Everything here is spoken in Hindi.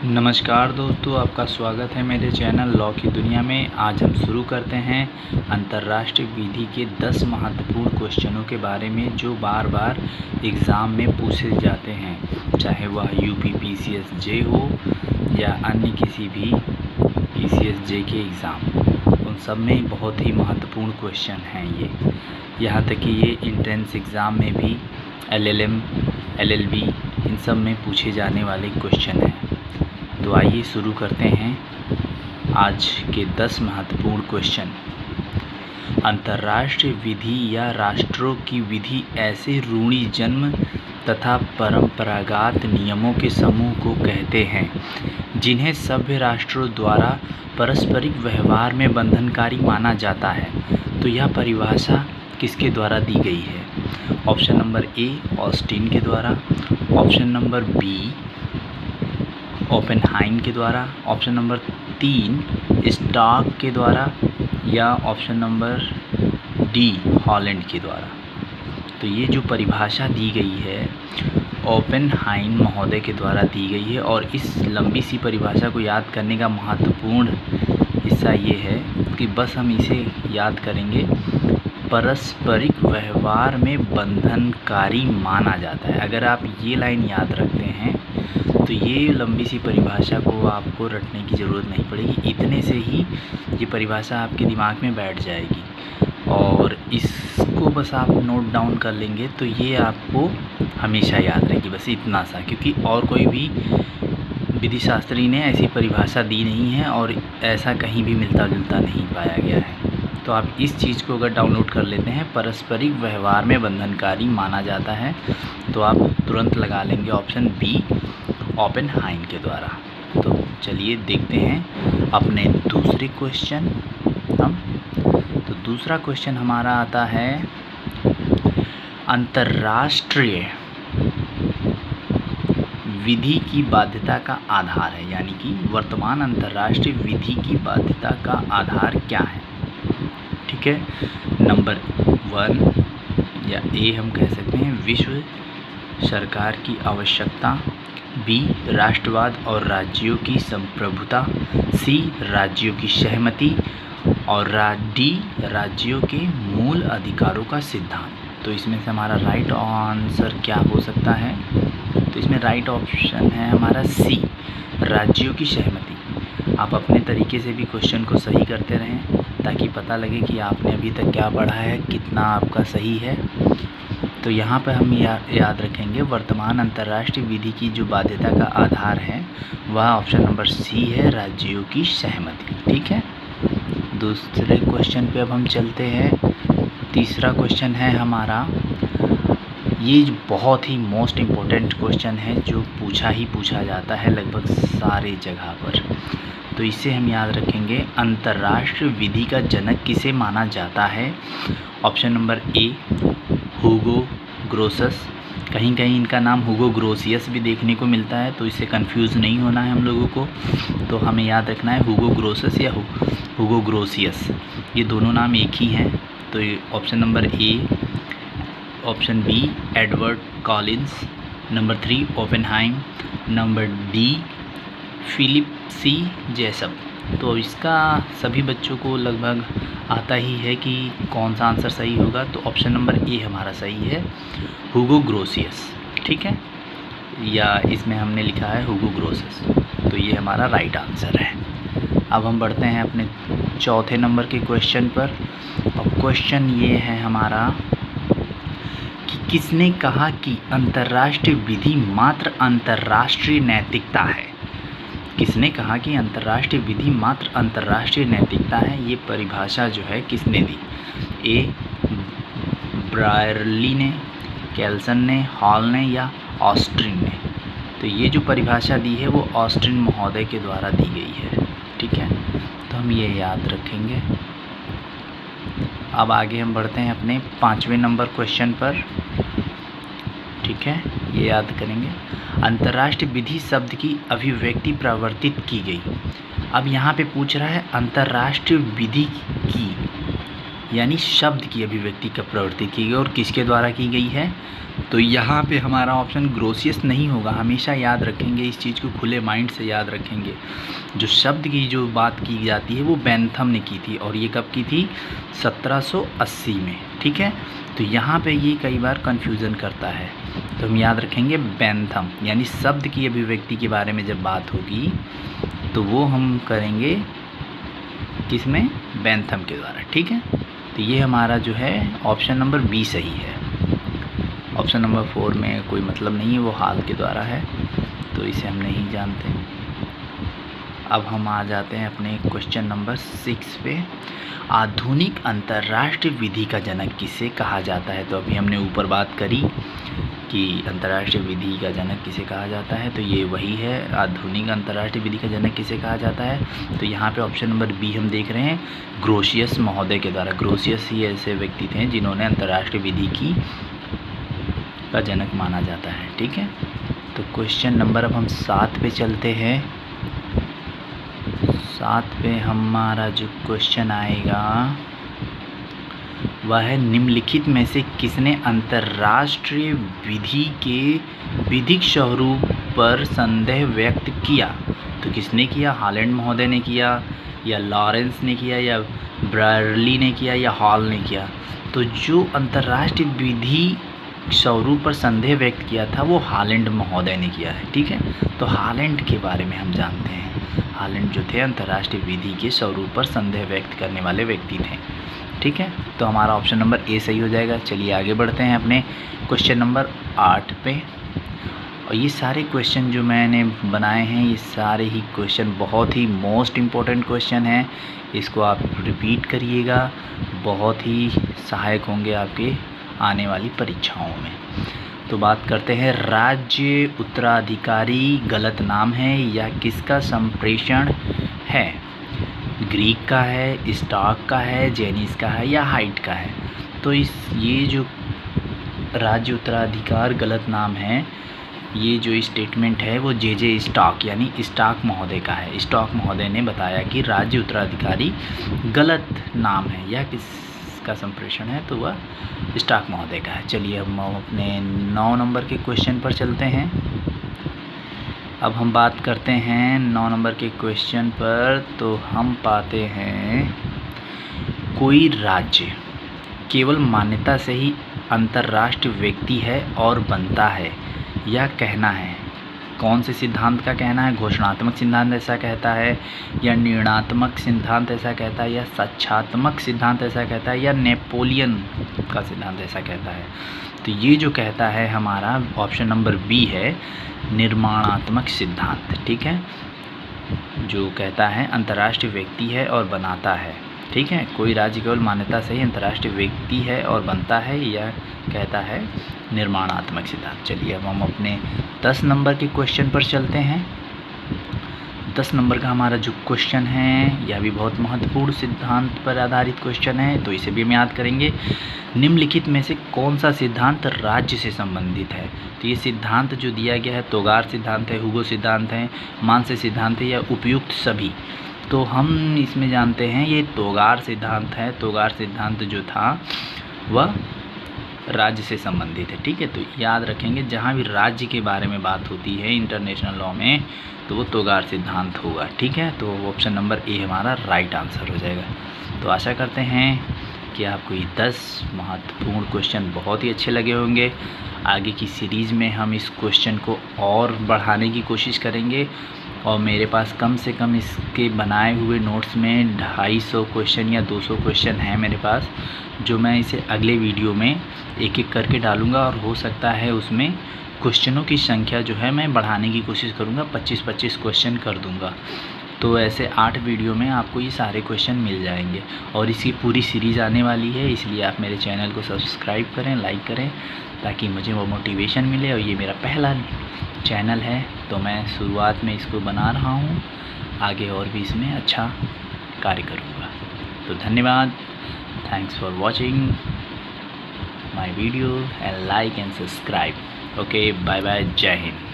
नमस्कार दोस्तों, आपका स्वागत है मेरे चैनल लॉ की दुनिया में। आज हम शुरू करते हैं अंतर्राष्ट्रीय विधि के 10 महत्वपूर्ण क्वेश्चनों के बारे में जो बार बार एग्ज़ाम में पूछे जाते हैं, चाहे वह यूपी पीसीएस जे हो या अन्य किसी भी पीसीएस जे के एग्ज़ाम। उन सब में बहुत ही महत्वपूर्ण क्वेश्चन हैं ये। यहाँ तक कि ये एंट्रेंस एग्ज़ाम में भी एलएलएम, एलएलबी इन सब में पूछे जाने वाले क्वेश्चन हैं। तो आइए शुरू करते हैं आज के 10 महत्वपूर्ण क्वेश्चन। अंतर्राष्ट्रीय विधि या राष्ट्रों की विधि ऐसे रूढ़ि जन्म तथा परंपरागत नियमों के समूह को कहते हैं जिन्हें सभ्य राष्ट्रों द्वारा पारस्परिक व्यवहार में बंधनकारी माना जाता है। तो यह परिभाषा किसके द्वारा दी गई है? ऑप्शन नंबर ए ऑस्टिन के द्वारा, ऑप्शन नंबर बी ओपेनहाइम के द्वारा, ऑप्शन नंबर 3 स्टॉक के द्वारा या ऑप्शन नंबर डी हॉलैंड के द्वारा। तो ये जो परिभाषा दी गई है ओपेनहाइम महोदय के द्वारा दी गई है। और इस लंबी सी परिभाषा को याद करने का महत्वपूर्ण हिस्सा ये है कि बस हम इसे याद करेंगे, पारस्परिक व्यवहार में बंधनकारी माना जाता है। अगर आप ये लाइन याद रखते हैं तो ये लंबी सी परिभाषा को आपको रटने की ज़रूरत नहीं पड़ेगी। इतने से ही ये परिभाषा आपके दिमाग में बैठ जाएगी और इसको बस आप नोट डाउन कर लेंगे तो ये आपको हमेशा याद रहेगी। बस इतना सा, क्योंकि और कोई भी विधि शास्त्री ने ऐसी परिभाषा दी नहीं है और ऐसा कहीं भी मिलता जुलता नहीं पाया गया है। तो आप इस चीज़ को अगर डाउनलोड कर लेते हैं, पारस्परिक व्यवहार में बंधनकारी माना जाता है, तो आप तुरंत लगा लेंगे ऑप्शन बी ओपेनहाइम के द्वारा। तो चलिए देखते हैं अपने दूसरे क्वेश्चन हम। तो दूसरा क्वेश्चन हमारा आता है अंतर्राष्ट्रीय विधि की बाध्यता का आधार है, यानी कि वर्तमान अंतर्राष्ट्रीय विधि की बाध्यता का आधार क्या है। ठीक है, नंबर 1 या ए हम कह सकते हैं विश्व सरकार की आवश्यकता, बी राष्ट्रवाद और राज्यों की संप्रभुता, सी राज्यों की सहमति और डी राज्यों के मूल अधिकारों का सिद्धांत। तो इसमें से हमारा राइट आंसर क्या हो सकता है? तो इसमें राइट ऑप्शन है हमारा सी राज्यों की सहमति। आप अपने तरीके से भी क्वेश्चन को सही करते रहें ताकि पता लगे कि आपने अभी तक क्या पढ़ा है, कितना आपका सही है। तो यहाँ पर हम याद रखेंगे वर्तमान अंतर्राष्ट्रीय विधि की जो बाध्यता का आधार है वह ऑप्शन नंबर सी है, राज्यों की सहमति। ठीक है, दूसरे क्वेश्चन पे अब हम चलते हैं। तीसरा क्वेश्चन है हमारा, ये बहुत ही मोस्ट इम्पोर्टेंट क्वेश्चन है जो पूछा जाता है लगभग सारे जगह पर। तो इसे हम याद रखेंगे, अंतर्राष्ट्रीय विधि का जनक किसे माना जाता है? ऑप्शन नंबर ए हुगो ग्रोसस, कहीं कहीं इनका नाम हुगो ग्रोसियस भी देखने को मिलता है, तो इससे कंफ्यूज नहीं होना है हम लोगों को। तो हमें याद रखना है हुगो ग्रोसस या हुगो ग्रोसियस, ये दोनों नाम एक ही हैं। तो option number A, option B Edward Collins, number 3 Oppenheim, number D Philip C Jessup. तो इसका सभी बच्चों को लगभग आता ही है कि कौन सा आंसर सही होगा। तो ऑप्शन नंबर ए हमारा सही है, हुगो ग्रोसियस। ठीक है, या इसमें हमने लिखा है हुगो ग्रोसियस, तो ये हमारा राइट आंसर है। अब हम बढ़ते हैं अपने चौथे नंबर के क्वेश्चन पर। और क्वेश्चन ये है हमारा कि किसने कहा कि अंतर्राष्ट्रीय विधि मात्र अंतर्राष्ट्रीय नैतिकता है? किसने कहा कि अंतर्राष्ट्रीय विधि मात्र अंतर्राष्ट्रीय नैतिकता है? ये परिभाषा जो है किसने दी? ए ब्रायरली ने, केल्सन ने, हॉल ने या ऑस्टिन ने? तो ये जो परिभाषा दी है वो ऑस्टिन महोदय के द्वारा दी गई है। ठीक है, तो हम ये याद रखेंगे। अब आगे हम बढ़ते हैं अपने 5वें नंबर क्वेश्चन पर। ठीक है, ये याद करेंगे, अंतर्राष्ट्रीय विधि शब्द की अभिव्यक्ति प्रवर्तित की गई। अब यहाँ पे पूछ रहा है अंतर्राष्ट्रीय विधि की यानी शब्द की अभिव्यक्ति कब प्रवर्तित की गई और किसके द्वारा की गई है। तो यहाँ पे हमारा ऑप्शन ग्रोसियस नहीं होगा। हमेशा याद रखेंगे इस चीज़ को, खुले माइंड से याद रखेंगे। जो शब्द की जो बात की जाती है वो बेंथम ने की थी और ये कब की थी, 1780 में। ठीक है, तो यहाँ पे ये कई बार कन्फ्यूज़न करता है, तो हम याद रखेंगे बेंथम। यानी शब्द की अभिव्यक्ति के बारे में जब बात होगी तो वो हम करेंगे किसमें, बेंथम के द्वारा। ठीक है, तो ये हमारा जो है ऑप्शन नंबर बी सही है। ऑप्शन नंबर 4 में कोई मतलब नहीं है, वो हाल के द्वारा है, तो इसे हम नहीं जानते। अब हम आ जाते हैं अपने क्वेश्चन नंबर 6 पे। आधुनिक अंतर्राष्ट्रीय विधि का जनक किसे कहा जाता है। तो अभी हमने ऊपर बात करी कि अंतर्राष्ट्रीय विधि का जनक किसे कहा जाता है, तो ये वही है। आधुनिक अंतर्राष्ट्रीय विधि का जनक किसे कहा जाता है, तो यहाँ पे ऑप्शन नंबर बी हम देख रहे हैं, ग्रोसियस महोदय के द्वारा। ग्रोसियस ही ऐसे व्यक्ति थे जिन्होंने अंतर्राष्ट्रीय विधि का जनक माना जाता है। ठीक है, तो क्वेश्चन नंबर अब हम 7 पे चलते हैं। 7 पे हमारा जो क्वेश्चन आएगा वह है, निम्नलिखित में से किसने अंतर्राष्ट्रीय विधि के विधिक स्वरूप पर संदेह व्यक्त किया। तो किसने किया, हॉलैंड महोदय ने किया, या लॉरेंस ने किया, या ब्रायरली ने किया, या हॉल ने किया। तो जो अंतर्राष्ट्रीय विधि स्वरूप पर संदेह व्यक्त किया था वो हॉलैंड महोदय ने किया है। ठीक है, तो हॉलैंड के बारे में हम जानते हैं। हॉलैंड जो थे अंतर्राष्ट्रीय विधि के स्वरूप पर संदेह व्यक्त करने वाले व्यक्ति थे। ठीक है, तो हमारा ऑप्शन नंबर ए सही हो जाएगा। चलिए आगे बढ़ते हैं अपने क्वेश्चन नंबर 8 पे। और ये सारे क्वेश्चन जो मैंने बनाए हैं, ये सारे ही क्वेश्चन बहुत ही मोस्ट इम्पोर्टेंट क्वेश्चन हैं। इसको आप रिपीट करिएगा, बहुत ही सहायक होंगे आपके आने वाली परीक्षाओं में। तो बात करते हैं, राज्य उत्तराधिकारी गलत नाम है या किसका संप्रेषण है। ग्रीक का है, स्टॉक का है, जेनिस का है, या हाइट का है। तो ये जो राज्य उत्तराधिकार गलत नाम है, ये जो स्टेटमेंट है वो जे स्टॉक यानी स्टॉक महोदय का है। स्टॉक महोदय ने बताया कि राज्य उत्तराधिकारी गलत नाम है या किसका संप्रेषण है, तो वह स्टॉक महोदय का है। चलिए हम अपने 9 नंबर के क्वेश्चन पर चलते हैं। अब हम बात करते हैं 9 नंबर के क्वेश्चन पर। तो हम पाते हैं, कोई राज्य केवल मान्यता से ही अंतर्राष्ट्रीय व्यक्ति है और बनता है, यह कहना है। कौन से सिद्धांत का कहना है, घोषणात्मक सिद्धांत ऐसा कहता है, या निर्णयात्मक सिद्धांत ऐसा कहता है, या साक्ष्यात्मक सिद्धांत ऐसा कहता है, या नेपोलियन का सिद्धांत ऐसा कहता है। तो ये जो कहता है हमारा ऑप्शन नंबर बी है, निर्माणात्मक सिद्धांत। ठीक है, जो कहता है अंतर्राष्ट्रीय व्यक्ति है और बनाता है। ठीक है, कोई राज्य केवल मान्यता से ही अंतर्राष्ट्रीय व्यक्ति है और बनता है, यह कहता है निर्माणात्मक सिद्धांत। चलिए अब हम अपने 10 नंबर के क्वेश्चन पर चलते हैं। 10 नंबर का हमारा जो क्वेश्चन है यह भी बहुत महत्वपूर्ण सिद्धांत पर आधारित क्वेश्चन है, तो इसे भी हम याद करेंगे। निम्नलिखित में से कौन सा सिद्धांत राज्य से संबंधित है। तो ये सिद्धांत जो दिया गया है, तोगार सिद्धांत है, हुगो सिद्धांत है, मानसे सिद्धांत है, या उपयुक्त सभी। तो हम इसमें जानते हैं ये तोगार सिद्धांत है। तोगार सिद्धांत जो था वह राज्य से संबंधित है। ठीक है, तो याद रखेंगे जहाँ भी राज्य के बारे में बात होती है इंटरनेशनल लॉ में, तो वो तोगार सिद्धांत होगा। ठीक है, तो ऑप्शन नंबर ए हमारा राइट आंसर हो जाएगा। तो आशा करते हैं कि आपको ये 10 महत्वपूर्ण क्वेश्चन बहुत ही अच्छे लगे होंगे। आगे की सीरीज़ में हम इस क्वेश्चन को और बढ़ाने की कोशिश करेंगे, और मेरे पास कम से कम इसके बनाए हुए नोट्स में 250 क्वेश्चन या 200 क्वेश्चन हैं मेरे पास, जो मैं इसे अगले वीडियो में एक एक करके डालूंगा। और हो सकता है उसमें क्वेश्चनों की संख्या जो है मैं बढ़ाने की कोशिश करूंगा, 25-25 क्वेश्चन कर दूंगा। तो ऐसे 8 वीडियो में आपको ये सारे क्वेश्चन मिल जाएंगे, और इसकी पूरी सीरीज़ आने वाली है। इसलिए आप मेरे चैनल को सब्सक्राइब करें, लाइक करें, ताकि मुझे वो मोटिवेशन मिले। और ये मेरा पहला चैनल है, तो मैं शुरुआत में इसको बना रहा हूँ, आगे और भी इसमें अच्छा कार्य करूँगा। तो धन्यवाद, thanks for watching my video and like and subscribe. Okay, bye bye, जय हिंद।